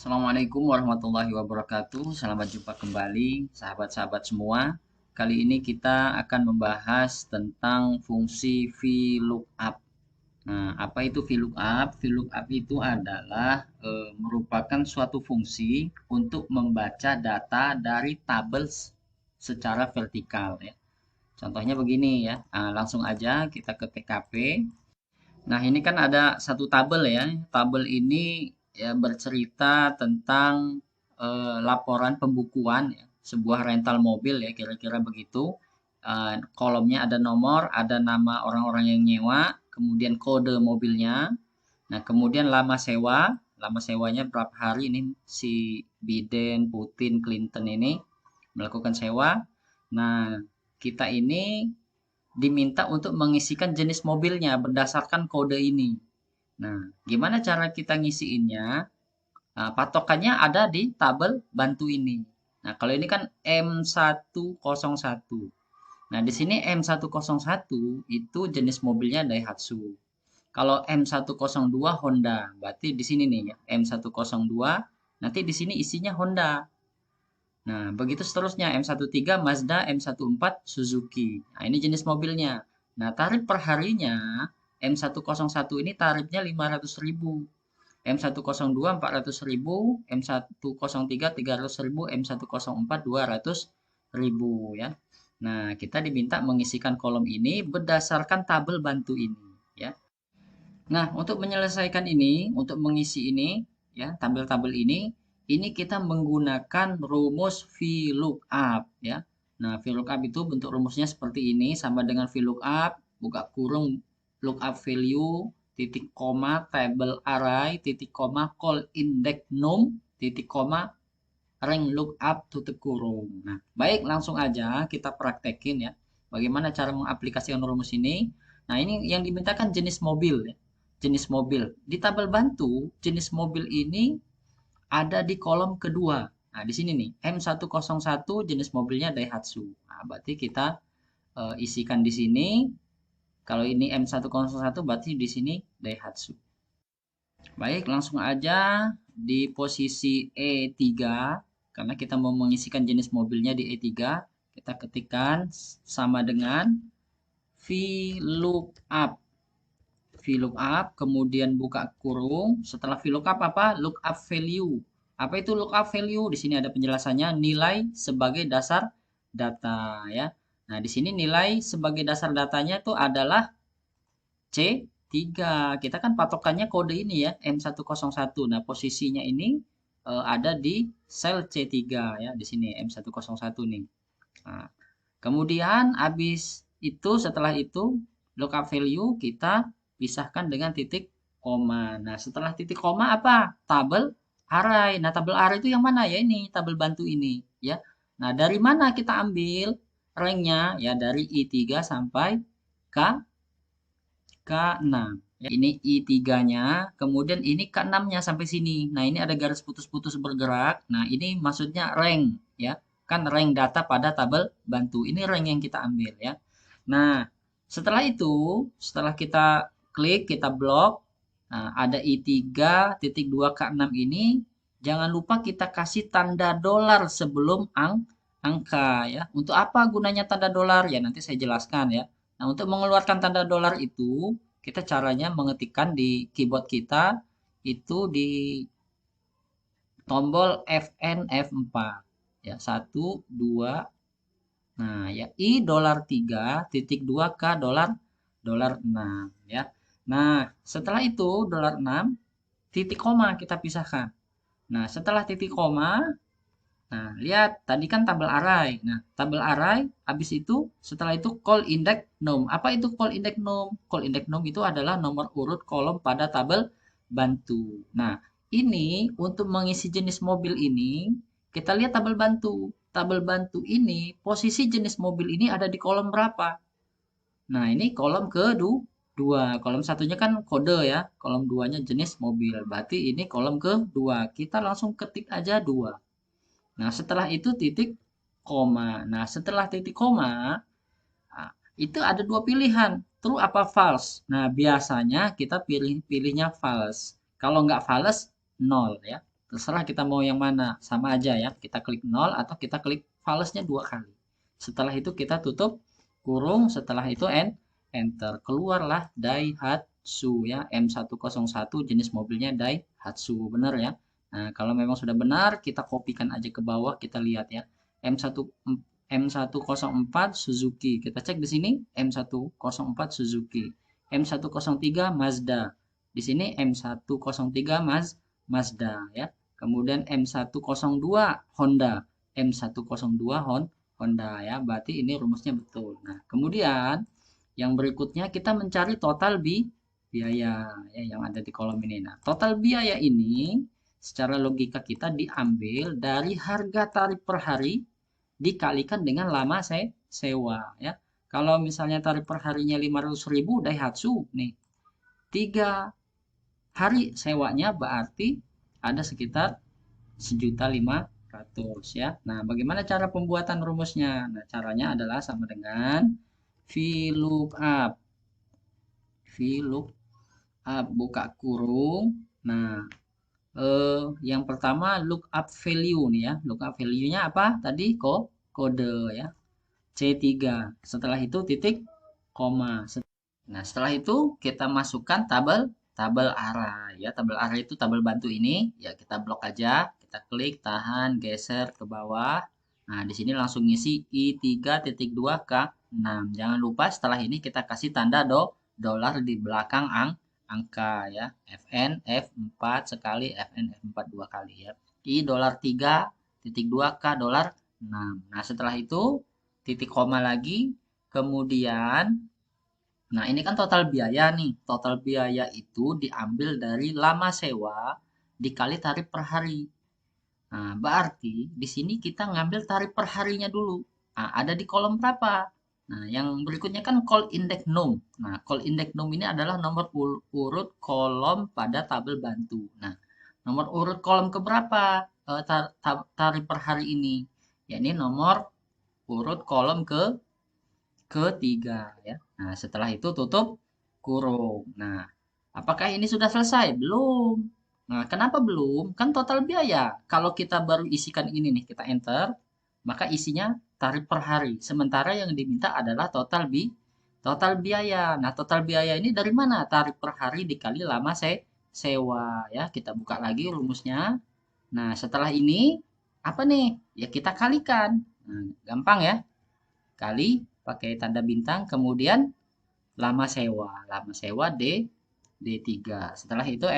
Assalamualaikum warahmatullahi wabarakatuh. Selamat jumpa kembali, sahabat-sahabat semua. Kali ini kita akan membahas tentang fungsi VLOOKUP. Nah, apa itu VLOOKUP? VLOOKUP itu adalah merupakan suatu fungsi untuk membaca data dari tabel secara vertikal ya. Contohnya begini ya. Nah, langsung aja kita ke TKP. Nah, ini kan ada satu tabel ya. Tabel ini ya bercerita tentang laporan pembukuan ya, sebuah rental mobil ya, kira-kira begitu. Kolomnya ada nomor, ada nama orang-orang yang nyewa, kemudian kode mobilnya. Nah, kemudian lama sewanya berapa hari ini si Biden, Putin, Clinton ini melakukan sewa. Nah, kita ini diminta untuk mengisikan jenis mobilnya berdasarkan kode ini. Nah, gimana cara kita ngisiinnya? Nah, patokannya ada di tabel bantu ini. Nah, kalau ini kan M101. Nah, di sini M101 itu jenis mobilnya Daihatsu. Kalau M102 Honda, berarti di sini nih ya, M102, nanti di sini isinya Honda. Nah, begitu seterusnya M13 Mazda, M14 Suzuki. Nah, ini jenis mobilnya. Nah, tarif per harinya M101 ini tarifnya 500.000, M102 400.000, M103 300.000, M104 200.000 ya. Nah, kita diminta mengisikan kolom ini berdasarkan tabel bantu ini ya. Nah, untuk menyelesaikan ini, untuk mengisi ini ya, tabel-tabel ini kita menggunakan rumus VLOOKUP ya. Nah, VLOOKUP itu bentuk rumusnya seperti ini, sama dengan VLOOKUP, buka kurung, lookup value, titik koma, table array, titik koma, call index num, titik koma, rank lookup, tutup kurung. Nah, baik langsung aja kita praktekin ya. Bagaimana cara mengaplikasikan rumus ini? Nah, ini yang dimintakan jenis mobil ya. Jenis mobil. Di tabel bantu, jenis mobil ini ada di kolom kedua. Nah, di sini nih, M101 jenis mobilnya Daihatsu. Nah, berarti kita isikan di sini. Kalau ini M101 berarti di sini Daihatsu. Baik, langsung aja di posisi E3 karena kita mau mengisikan jenis mobilnya di E3, kita ketikkan sama dengan VLOOKUP. VLOOKUP, kemudian buka kurung. Setelah VLOOKUP apa? Lookup value. Apa itu lookup value? Di sini ada penjelasannya, nilai sebagai dasar data ya. Nah, di sini nilai sebagai dasar datanya itu adalah C3. Kita kan patokannya kode ini ya, M101. Nah, posisinya ini ada di sel C3 ya, di sini M101 nih. Nah, kemudian habis itu setelah itu lookup value kita pisahkan dengan titik koma. Nah, setelah titik koma apa? Tabel array. Nah, tabel array itu yang mana ya ini? Tabel bantu ini ya. Nah, dari mana kita ambil ranknya? Ya, dari I3 sampai K6. Ya, ini I3-nya, kemudian ini K6-nya sampai sini. Nah, ini ada garis putus-putus bergerak. Nah, ini maksudnya rank ya. Kan rank data pada tabel bantu. Ini rank yang kita ambil ya. Nah, setelah itu, setelah kita klik, kita blok, nah, ada I3.2K6 ini, jangan lupa kita kasih tanda dolar sebelum angka ya. Untuk apa gunanya tanda dolar? Ya, nanti saya jelaskan ya. Nah, untuk mengeluarkan tanda dolar itu, kita caranya mengetikkan di keyboard kita itu di tombol Fn F4. Ya, 1 2. Nah, ya I dolar 3.2 K dolar dolar 6 ya. Nah, setelah itu dolar 6 titik koma kita pisahkan. Nah, setelah titik koma, nah, lihat tadi kan tabel array. Nah, tabel array habis itu setelah itu call index num. Apa itu call index num? Call index num itu adalah nomor urut kolom pada tabel bantu. Nah, ini untuk mengisi jenis mobil ini kita lihat tabel bantu. Tabel bantu ini posisi jenis mobil ini ada di kolom berapa? Nah, ini kolom kedua. Kolom satunya kan kode ya. Kolom duanya jenis mobil. Berarti ini kolom kedua. Kita langsung ketik aja 2. Nah, setelah itu titik koma. Nah, setelah titik koma, nah, itu ada dua pilihan, true apa false. Nah, biasanya kita pilihnya false. Kalau nggak false, nol ya. Terserah kita mau yang mana, sama aja ya. Kita klik 0 atau kita klik falesnya 2 kali. Setelah itu kita tutup kurung, setelah itu enter. Keluarlah Daihatsu ya, M101 jenis mobilnya Daihatsu, benar ya. Nah, kalau memang sudah benar, kita kopikan aja ke bawah, kita lihat ya. M1 M104 Suzuki. Kita cek di sini M104 Suzuki. M103 Mazda. Di sini M103 Mazda ya. Kemudian M102 Honda. M102 Honda ya. Berarti ini rumusnya betul. Nah, kemudian yang berikutnya kita mencari total biaya ya yang ada di kolom ini. Nah, total biaya ini secara logika kita diambil dari harga tarif per hari dikalikan dengan lama sewa ya. Kalau misalnya tarif per harinya 500.000 Daihatsu nih. 3 hari sewanya berarti ada sekitar 1.500.000 ya. Nah, bagaimana cara pembuatan rumusnya? Nah, caranya adalah sama dengan VLOOKUP. VLOOKUP buka kurung. Nah, yang pertama lookup value nih ya. Lookup value-nya apa? Tadi kode ya. C3. Setelah itu titik koma. Nah, setelah itu kita masukkan tabel arah ya. Tabel arah itu tabel bantu ini ya, kita blok aja, kita klik, tahan, geser ke bawah. Nah, di sini langsung ngisi I3.2 k 6. Jangan lupa setelah ini kita kasih tanda dolar di belakang angka ya. FN F4 sekali, FN F4 2 kali ya. I dolar 3.2 k dolar 6. Nah, setelah itu titik koma lagi, kemudian nah, ini kan total biaya nih. Total biaya itu diambil dari lama sewa dikali tarif per hari. Nah, berarti di sini kita ngambil tarif per harinya dulu. Nah, ada di kolom berapa? Nah, yang berikutnya kan call index num. Nah, call index num ini adalah nomor urut kolom pada tabel bantu. Nah, nomor urut kolom keberapa tarif per hari ini? Ya, ini nomor urut kolom ketiga ya. Nah, setelah itu tutup kurung. Nah, apakah ini sudah selesai? Belum. Nah, kenapa belum? Kan total biaya. Kalau kita baru isikan ini nih, kita enter, maka isinya tarif per hari. Sementara yang diminta adalah total biaya. Nah, total biaya ini dari mana? Tarif per hari dikali lama sewa ya. Kita buka lagi rumusnya. Nah, setelah ini apa nih? Ya kita kalikan. Nah, gampang ya. Kali pakai tanda bintang, kemudian lama sewa D3. Setelah itu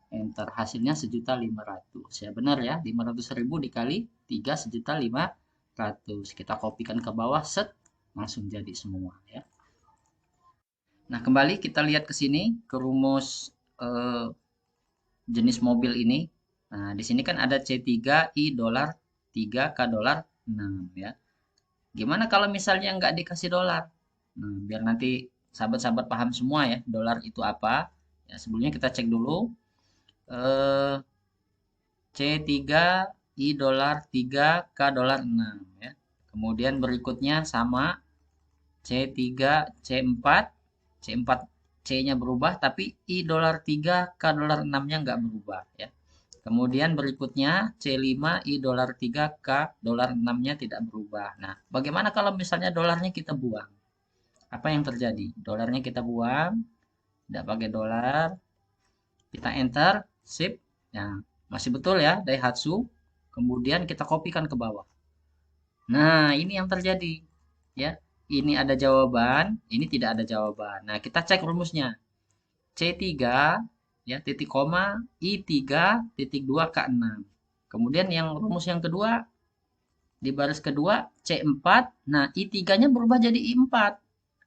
enter, hasilnya 1.500.000 ya, benar ya, 500.000 dikali 3 1.500.000. Kita kopikan ke bawah, set, langsung jadi semua ya. Nah, kembali kita lihat ke sini ke rumus jenis mobil ini. Nah, di sini kan ada C3 I dolar 3 K dolar 6 ya. Gimana kalau misalnya nggak dikasih dolar? Nah, biar nanti sahabat-sahabat paham semua ya, dolar itu apa. Ya, sebelumnya kita cek dulu. Eh, C3 I dolar 3 K dolar 6 ya. Kemudian berikutnya sama C3 C4. C4 C-nya berubah tapi I dolar 3 K dolar 6-nya nggak berubah ya. Kemudian berikutnya C5 I dolar 3 K dolar 6-nya tidak berubah. Nah, bagaimana kalau misalnya dolarnya kita buang? Apa yang terjadi? Dolarnya kita buang, tidak pakai dolar, kita enter, sip, ya masih betul ya, Daihatsu. Kemudian kita kopikan ke bawah. Nah, ini yang terjadi, ya. Ini ada jawaban, ini tidak ada jawaban. Nah, kita cek rumusnya. C3 ya titik koma I3 titik 2 K6. Kemudian yang rumus yang kedua di baris kedua C4. Nah, I3-nya berubah jadi I4.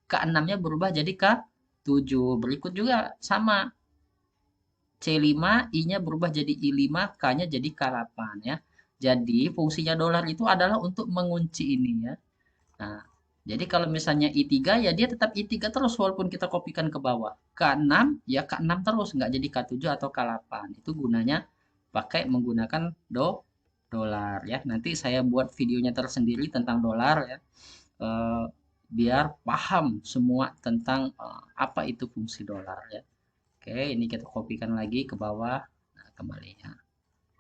K6-nya berubah jadi K7. Berikut juga sama. C5, I-nya berubah jadi I5, K-nya jadi K8 ya. Jadi fungsinya dolar itu adalah untuk mengunci ini ya. Nah, jadi kalau misalnya I3 ya dia tetap I3 terus walaupun kita kopikan ke bawah. K6 ya K6 terus nggak jadi K7 atau K8. Itu gunanya pakai menggunakan dolar ya. Nanti saya buat videonya tersendiri tentang dolar ya. Biar paham semua tentang apa itu fungsi dolar ya. Oke, ini kita kopikan lagi ke bawah. Nah, kembali ya.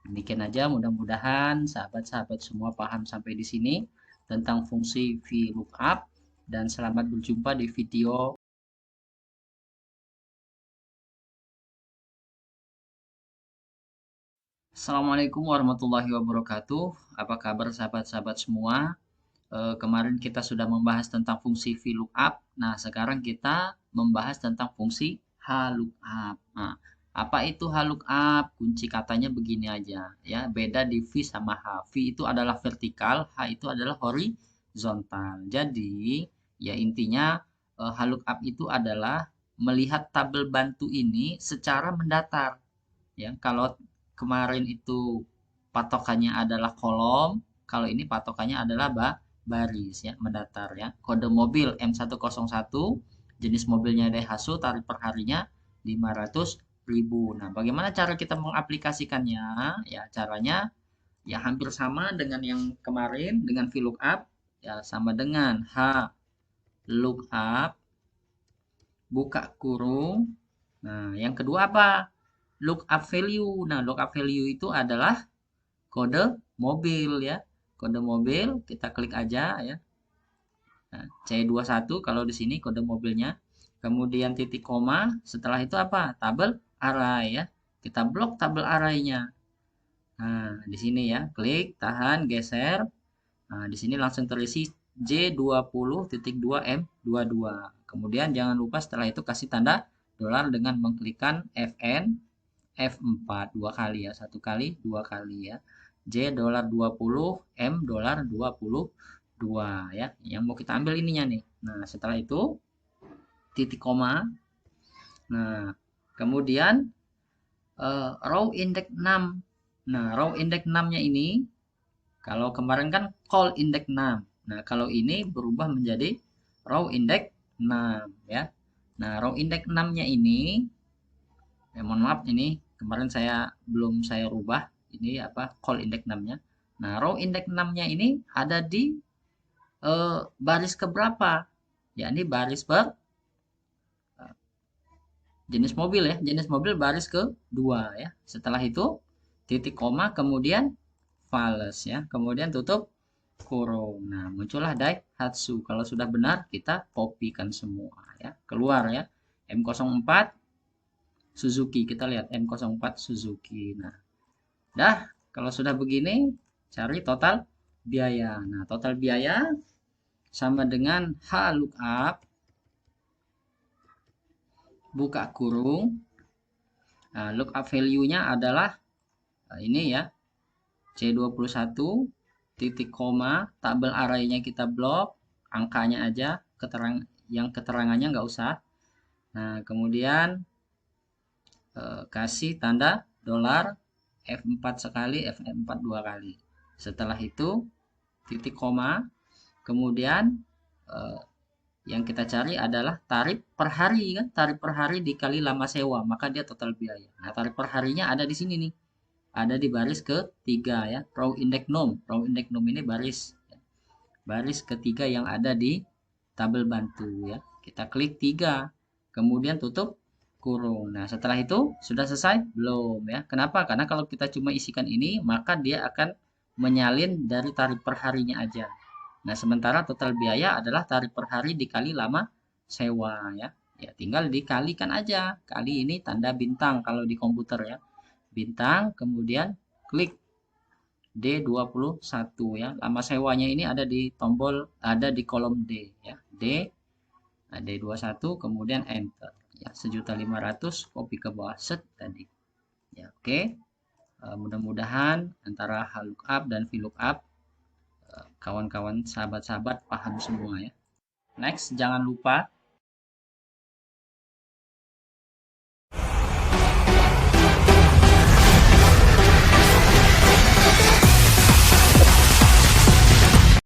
Demikian aja, mudah-mudahan sahabat-sahabat semua paham sampai di sini tentang fungsi VLOOKUP dan selamat berjumpa di video. Assalamualaikum warahmatullahi wabarakatuh. Apa kabar sahabat-sahabat semua? Kemarin kita sudah membahas tentang fungsi VLOOKUP. Nah, sekarang kita membahas tentang fungsi HLOOKUP. Nah, apa itu HLOOKUP? Kunci katanya begini aja, ya. Beda di V sama H. V itu adalah vertikal, H itu adalah horizontal. Jadi, ya intinya HLOOKUP itu adalah melihat tabel bantu ini secara mendatar. Ya, kalau kemarin itu patokannya adalah kolom, kalau ini patokannya adalah baris ya, mendatar ya. Kode mobil M101, jenis mobilnya Daihatsu, tarif per harinya 500.000. Nah, bagaimana cara kita mengaplikasikannya? Ya, caranya ya hampir sama dengan yang kemarin dengan VLOOKUP, ya sama dengan H lookup buka kurung. Nah, yang kedua apa? Lookup value. Nah, lookup value itu adalah kode mobil ya. Kode mobil kita klik aja ya. Nah, C21 kalau di sini kode mobilnya. Kemudian titik koma, setelah itu apa? Tabel array ya. Kita blok tabel arraynya. Nah, di sini ya, klik, tahan, geser. Nah, di sini langsung terisi J20.2M22. Kemudian jangan lupa setelah itu kasih tanda dolar dengan mengklikkan FN F4 dua kali ya, satu kali, dua kali ya. J dolar 20, M dolar 22 ya. Yang mau kita ambil ininya nih. Nah, setelah itu titik koma. Nah, kemudian row index 6. Nah, row index 6-nya ini kalau kemarin kan call index 6. Nah, kalau ini berubah menjadi row index 6 ya. Nah, row index 6-nya ini mohon maaf ini kemarin belum saya rubah ini apa call index 6-nya. Nah, row index 6-nya ini ada di baris keberapa? Ya, ini baris per jenis mobil ya. Jenis mobil baris kedua ya. Setelah itu titik koma kemudian fales ya. Kemudian tutup kurung. Nah, muncullah Daihatsu. Kalau sudah benar kita kopikan semua ya. Keluar ya. M04 Suzuki. Kita lihat M04 Suzuki. Nah, dah kalau sudah begini cari total biaya. Nah, total biaya sama dengan H lookup buka kurung. Nah, lookup value-nya adalah ini ya. C21 titik koma, tabel arraynya kita blok, angkanya aja, keterangannya nggak usah. Nah, kemudian kasih tanda dolar F4 sekali, F4 dua kali. Setelah itu titik koma, kemudian yang kita cari adalah tarif per hari kan, tarif per hari dikali lama sewa, maka dia total biaya. Nah, tarif per harinya ada di sini nih. Ada di baris ketiga ya, row index num. Row index num ini baris ketiga yang ada di tabel bantu ya. Kita klik 3, kemudian tutup kurung. Nah, setelah itu sudah selesai? Belum ya. Kenapa? Karena kalau kita cuma isikan ini, maka dia akan menyalin dari tarif per harinya aja. Nah, sementara total biaya adalah tarif per hari dikali lama sewa ya. Ya, tinggal dikalikan aja. Kali ini tanda bintang kalau di komputer ya. Bintang, kemudian klik D21 ya. Lama sewanya ini ada di kolom D ya. D21 kemudian enter ya. 1.500.000 copy ke bawah set tadi. Ya, oke. Mudah-mudahan antara HLOOKUP dan VLOOKUP kawan-kawan sahabat-sahabat paham semua ya. Next, jangan lupa